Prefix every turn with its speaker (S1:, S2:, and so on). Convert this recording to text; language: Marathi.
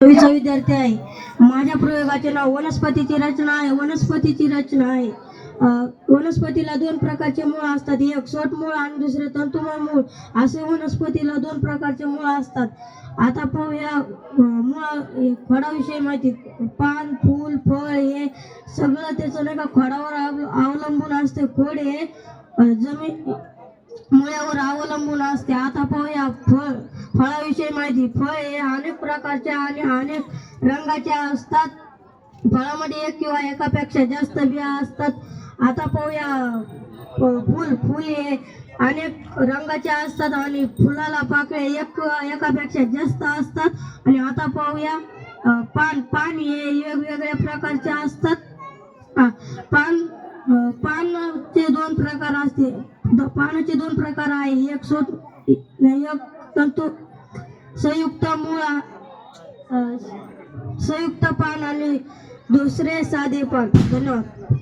S1: विद्यार्थी आहे। माझ्या प्रयोगाचे नाव वनस्पतीची रचना आहे। वनस्पतीला दोन प्रकारचे मूळ असतात, एक सोटमूळ आणि दुसरे तंतुमय मूळ असे वनस्पतीला दोन प्रकारचे मूळ असतात। आता पाहूया मूळ खोडाविषयी माहिती। पान, फूल, फळ हे सगळं त्याचं नाही का खोडावर अवलंबून असते। खोड हे जमीन मुळावर अवलंबून असते। आता पाहूया फळाविषयी माहिती। फळ हे अनेक प्रकारचे आणि अनेक रंगाचे असतात। फळामध्ये एक किंवा एकापेक्षा जास्त बिया असतात। आता पाहूया फूल हे अनेक रंगाचे असतात आणि फुलाला पाकळ्या एक किंवा एकापेक्षा जास्त असतात। आणि आता पाहूया पान हे वेगवेगळ्या प्रकारचे असतात। पानाचे दोन प्रकार असते। पानाचे दोन प्रकार आहे, एक तंतु संयुक्त पान आणि दुसरे साधे पान। धन्यवाद।